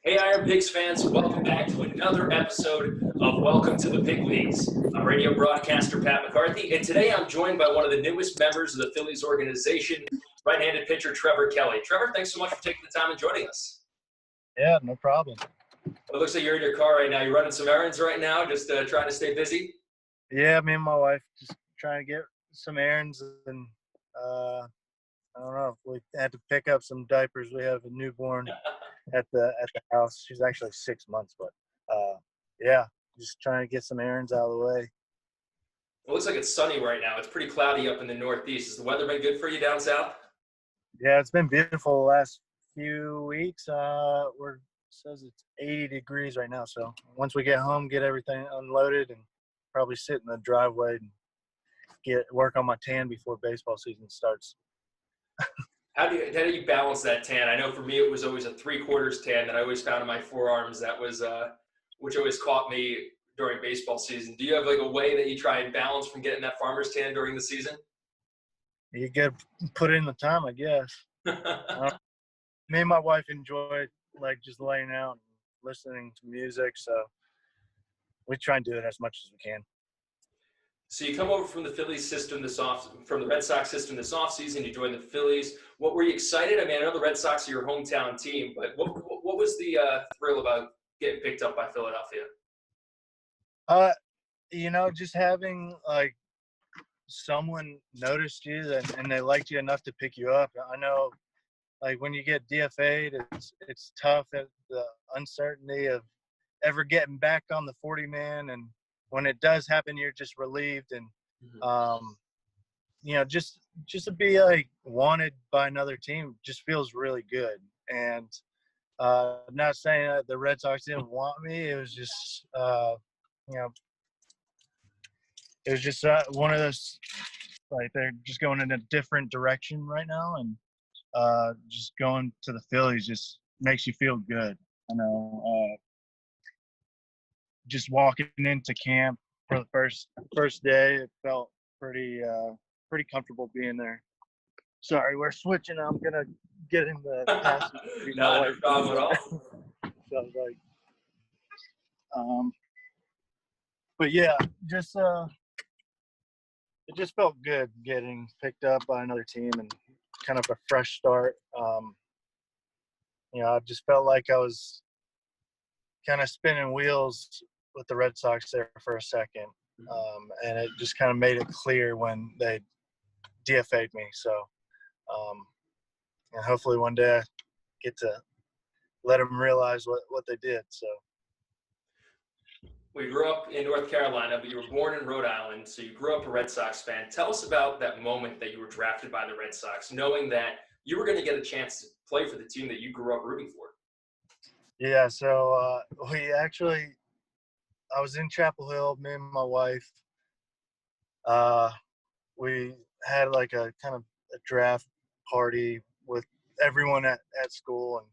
Hey, IronPigs fans, welcome back to another episode of Welcome to the Pig Leagues. I'm radio broadcaster Pat McCarthy, and today I'm joined by one of the newest members of the Phillies organization, right-handed pitcher Trevor Kelley. Trevor, thanks so much for taking the time and joining us. Yeah, no problem. It looks like you're in your car right now. You're running some errands right now, just trying to stay busy? Yeah, me and my wife just trying to get some errands, and I don't know. We had to pick up some diapers. We have a newborn at the house. She's actually 6 months, but yeah, just trying to get some errands out of the way. It looks like it's sunny right now. It's pretty cloudy up in the Northeast. Has the weather been good for you down south? Yeah, it's been beautiful the last few weeks. Says it's 80 degrees right now. So once we get home, get everything unloaded, and probably sit in the driveway and work on my tan before baseball season starts. How do you balance that tan? I know for me it was always a 3/4 tan that I always found in my forearms. That was which always caught me during baseball season. Do you have like a way that you try and balance from getting that farmer's tan during the season? You got to put in the time, I guess. Me and my wife enjoy like just laying out and listening to music, so we try and do it as much as we can. So you come over from the Phillies system from the Red Sox system this offseason. You joined the Phillies. What were you excited? I mean, I know the Red Sox are your hometown team, but what was the thrill about getting picked up by Philadelphia? Just having like someone noticed you and they liked you enough to pick you up. I know, like when you get DFA'd, it's tough, the uncertainty of ever getting back on the 40-man, and when it does happen, you're just relieved, and just to be like wanted by another team just feels really good. And not saying that the Red Sox didn't want me. It was just one of those, like, they're just going in a different direction right now, and just going to the Phillies just makes you feel good. Just walking into camp for the first day, it felt pretty comfortable being there. Sorry, we're switching. I'm gonna get in the passenger. No problem at all. So I was like, but yeah, just it just felt good getting picked up by another team and kind of a fresh start. I just felt like I was kind of spinning wheels with the Red Sox there for a second. And it just kind of made it clear when they DFA'd me. So, and hopefully one day I get to let them realize what they did. So. We grew up in North Carolina, but you were born in Rhode Island, so you grew up a Red Sox fan. Tell us about that moment that you were drafted by the Red Sox, knowing that you were going to get a chance to play for the team that you grew up rooting for. Yeah, so I was in Chapel Hill, me and my wife. We had like a kind of a draft party with everyone at school, and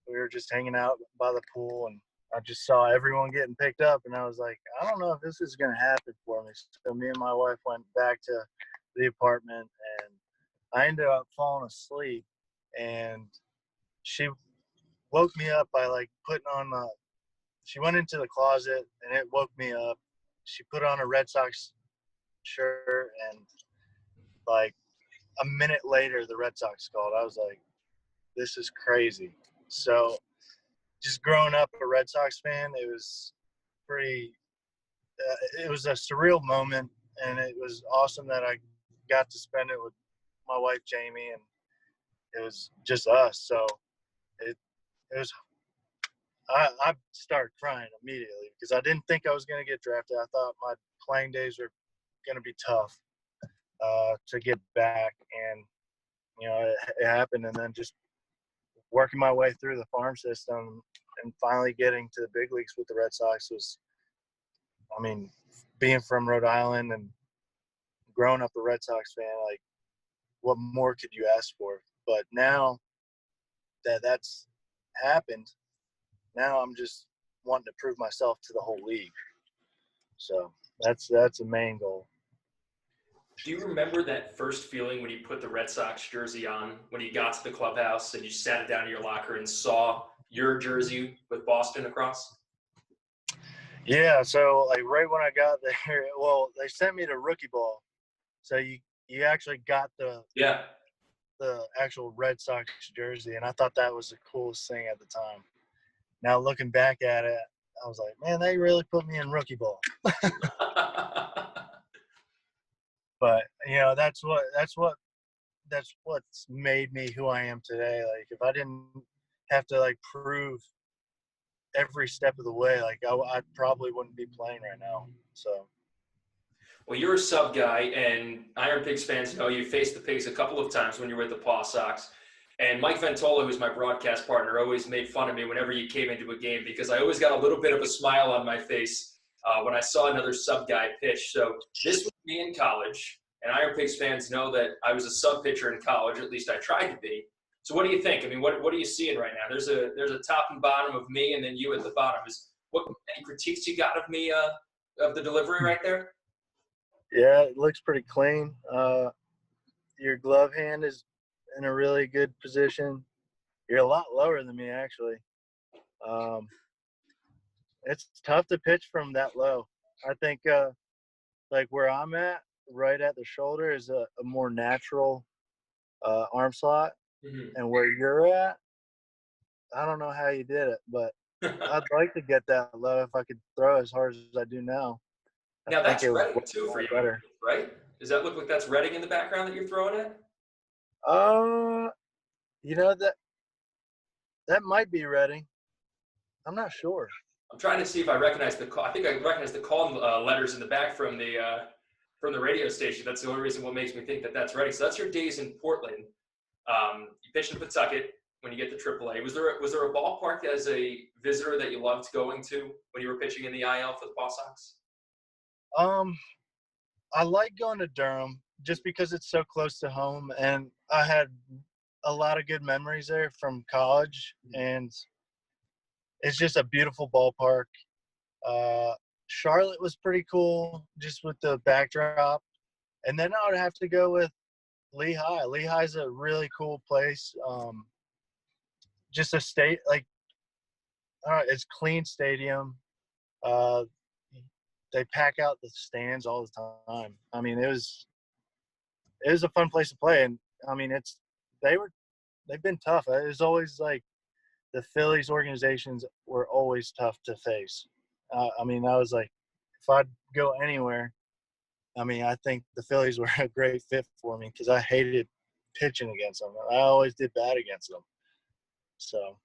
we were just hanging out by the pool, and I just saw everyone getting picked up, and I was like, I don't know if this is going to happen for me. So me and my wife went back to the apartment, and I ended up falling asleep, and she woke me up by like putting on she went into the closet, and it woke me up. She put on a Red Sox shirt, and like a minute later, the Red Sox called. I was like, this is crazy. So just growing up a Red Sox fan, it was it was a surreal moment, and it was awesome that I got to spend it with my wife, Jamie, and it was just us. So it was, I started crying immediately because I didn't think I was going to get drafted. I thought my playing days were going to be tough to get back, and it happened. And then just working my way through the farm system and finally getting to the big leagues with the Red Sox was, I mean, being from Rhode Island and growing up a Red Sox fan, like, what more could you ask for? But now that that's happened, now I'm just wanting to prove myself to the whole league. So that's a main goal. Do you remember that first feeling when you put the Red Sox jersey on, when you got to the clubhouse and you sat down in your locker and saw your jersey with Boston across? Yeah, so like right when I got there, well, they sent me to rookie ball, so you actually got the actual Red Sox jersey, and I thought that was the coolest thing at the time. Now looking back at it, I was like, man, they really put me in rookie ball. But that's what's made me who I am today. Like if I didn't have to like prove every step of the way, like I probably wouldn't be playing right now. So. Well, you're a sub guy, and IronPigs fans know you faced the Pigs a couple of times when you were at the Paw Sox. And Mike Ventola, who's my broadcast partner, always made fun of me whenever you came into a game because I always got a little bit of a smile on my face when I saw another sub guy pitch. So this was me in college, and IronPigs fans know that I was a sub pitcher in college. At least I tried to be. So what do you think? I mean, what are you seeing right now? There's a top and bottom of me, and then you at the bottom. Any critiques you got of me of the delivery right there? Yeah, it looks pretty clean. Your glove hand is in a really good position. You're a lot lower than me, actually. It's tough to pitch from that low. I think, like where I'm at, right at the shoulder, is a more natural arm slot. Mm-hmm. And where you're at, I don't know how you did it, but I'd like to get that low if I could throw as hard as I do now. Now that's Redding too for you, better. Right? Does that look like that's Redding in the background that you're throwing at? That might be Redding. I'm not sure. I'm trying to see if I recognize the call. I think I recognize the call letters in the back from the radio station. That's the only reason what makes me think that that's Redding. So that's your days in Portland. You pitched in Pawtucket when you get to AAA. Was there a ballpark as a visitor that you loved going to when you were pitching in the IL for the Paw Sox? I like going to Durham just because it's so close to home, and I had a lot of good memories there from college, and it's just a beautiful ballpark. Charlotte was pretty cool just with the backdrop, and then I would have to go with Lehigh. Lehigh's a really cool place. Just a state, like, it's clean stadium. They pack out the stands all the time. I mean, it was a fun place to play, and I mean, they've been tough. It was always like the Phillies organizations were always tough to face. I mean, I was like, if I'd go anywhere, I mean, I think the Phillies were a great fit for me because I hated pitching against them. I always did bad against them. So,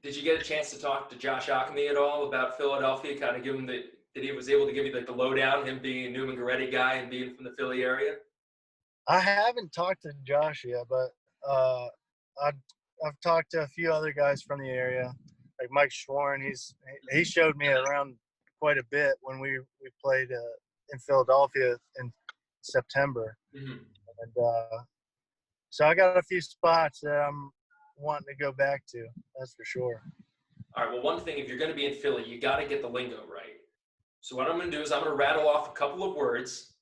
did you get a chance to talk to Josh Ockney at all about Philadelphia? Kind of give him that he was able to give you the lowdown, him being a Newman Goretti guy and being from the Philly area? I haven't talked to Josh yet, but I've talked to a few other guys from the area, like Mike Schwarn. He showed me around quite a bit when we played in Philadelphia in September. Mm-hmm. And so I got a few spots that I'm wanting to go back to. That's for sure. All right. Well, one thing, if you're going to be in Philly, you got to get the lingo right. So what I'm going to do is I'm going to rattle off a couple of words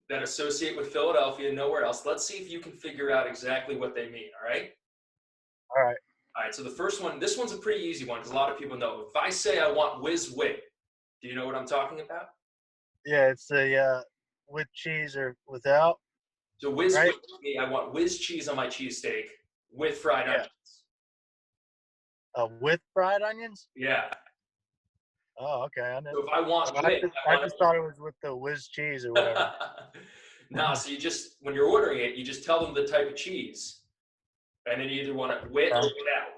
that associate with Philadelphia and nowhere else. Let's see if you can figure out exactly what they mean. All right? All right. All right. So the first one, this one's a pretty easy one because a lot of people know. If I say I want whiz wit, do you know what I'm talking about? Yeah, it's a with cheese or without. So whiz wit to me, I want whiz cheese on my cheesesteak with fried onions. With fried onions? Yeah. Oh, okay. I know. So if I want I just thought it was with the whiz cheese or whatever. No, so you just, when you're ordering it, you just tell them the type of cheese. And then you either want it with or without.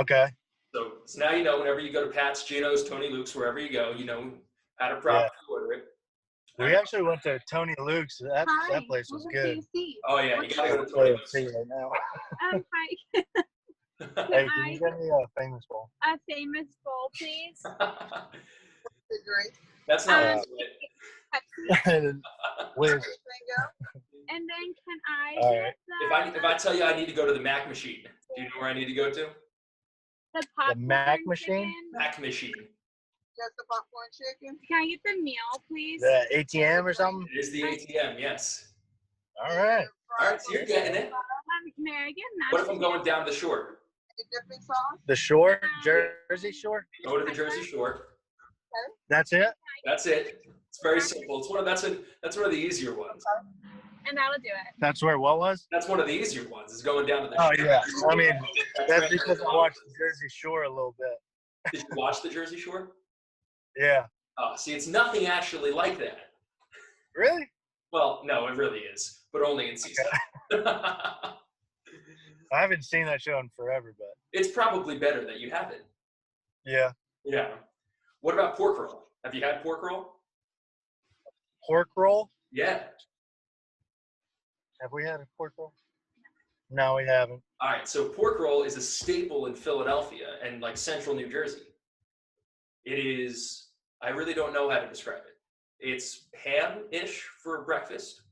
Okay. So now you know whenever you go to Pat's, Gino's, Tony Luke's, wherever you go, you know how to properly order it. We actually went to Tony Luke's. That place was good. Oh, yeah. You got to go to Tony Luke's. Right now. Hi. Hey, can you get me a famous bowl? A famous bowl, please. That's not Whiz. And then can I get if I tell you I need to go to the Mac machine, do you know where I need to go to? The Mac machine? Mac machine. Just the popcorn chicken. Can I get the meal, please? The ATM or something? It is the ATM, yes. All right. All right, so you're getting it. May I get what if I'm going down the shore? Any dipping sauce? The Shore, Jersey Shore. Go to the Jersey Shore. That's it. That's it. It's very simple. That's one of the easier ones. And that'll do it. That's where what was? That's one of the easier ones. Is going down to the. Oh Shore. yeah. I mean, that's because I watched the Jersey Shore a little bit. Did you watch the Jersey Shore? Yeah. Oh, see, it's nothing actually like that. Really? Well, no, it really is, but only in season. I haven't seen that show in forever, but It's probably better that you haven't. yeah. Yeah. What about pork roll? Have you had pork roll? Pork roll? Yeah. Have we had a pork roll? No, we haven't. All right. So pork roll is a staple in Philadelphia and like central New Jersey. It is, I really don't know how to describe it. It's ham-ish for breakfast,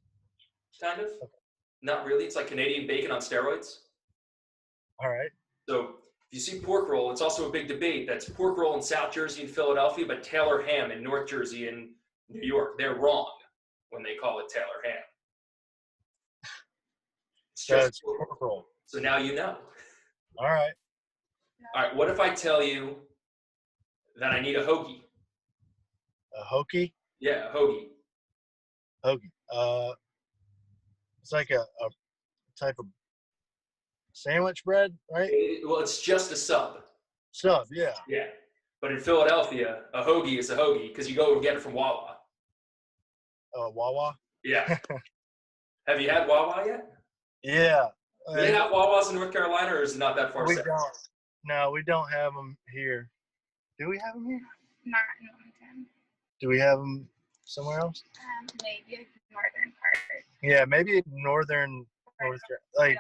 kind of. Not really. It's like Canadian bacon on steroids. All right. So if you see pork roll, it's also a big debate. That's pork roll in South Jersey and Philadelphia, but Taylor ham in North Jersey and New York. They're wrong when they call it Taylor ham. It's So just it's pork roll. So now you know. All right. All right, what if I tell you that I need a hoagie? A hoagie? Yeah, a hoagie. Hoagie. It's like a type of sandwich bread, right? Well, it's just a sub. Sub, yeah. Yeah. But in Philadelphia, a hoagie is a hoagie because you go and get it from Wawa. Wawa? Yeah. Have you had Wawa yet? Yeah. Do they have Wawas in North Carolina, or is it not that far We south? don't. No, we don't have them here. Do we have them here? Not in Wilmington. Do we have them somewhere else? Maybe like the northern part. Yeah, maybe northern North. Like,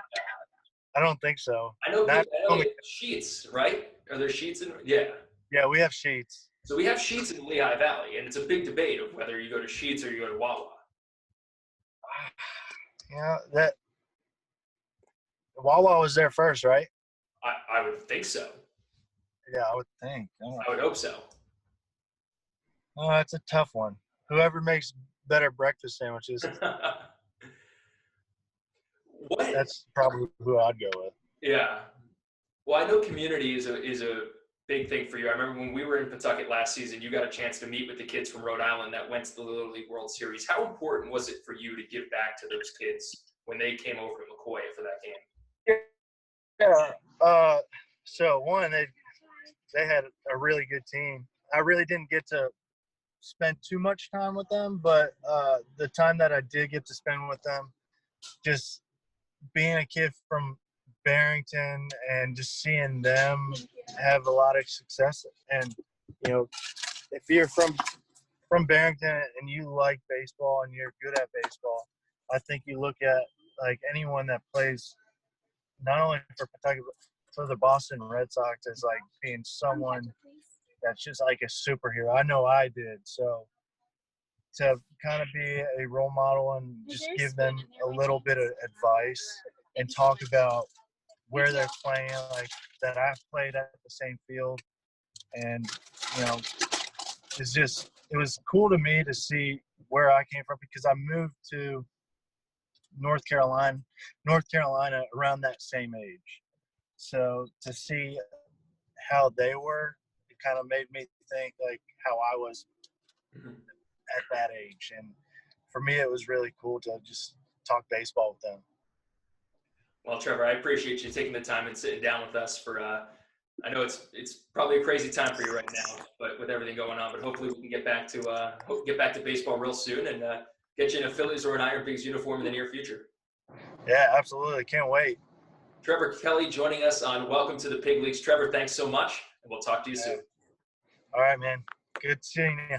I don't think so. I know, Not I know they have Sheets, right? Are there Sheets in? Yeah. Yeah, we have Sheets. So we have Sheets in the Lehigh Valley, and it's a big debate of whether you go to Sheets or you go to Wawa. Yeah, that Wawa was there first, right? I would think so. Yeah, I would think. I would hope so. Oh, that's a tough one. Whoever makes better breakfast sandwiches, What? that's probably who I'd go with. Yeah. Well, I know community is a big thing for you. I remember when we were in Pawtucket last season, you got a chance to meet with the kids from Rhode Island that went to the Little League World Series. How important was it for you to give back to those kids when they came over to McCoy for that game? Yeah. So one, they had a really good team. I really didn't get to spend too much time with them, but the time that I did get to spend with them, just being a kid from Barrington and just seeing them have a lot of success. And you know, if you're from Barrington and you like baseball and you're good at baseball, I think you look at like anyone that plays not only for Pawtucket but for the Boston Red Sox as like being someone that's just like a superhero. I know I did. So to kind of be a role model and just give them a little bit of advice and talk about where they're playing, like that I've played at the same field. And, you know, it was cool to me to see where I came from because I moved to North Carolina around that same age. So to see how they were, it kind of made me think like how I was at that age. And for me, it was really cool to just talk baseball with them. Well, Trevor, I appreciate you taking the time and sitting down with us for I know it's probably a crazy time for you right now, but with everything going on, but hopefully we can get back to baseball real soon and get you in a Phillies or an IronPigs uniform in the near future. Yeah, absolutely. Can't wait. Trevor Kelley joining us on Welcome to the Pig Leagues. Trevor, thanks so much, and we'll talk to you soon. All right, man. Good seeing you.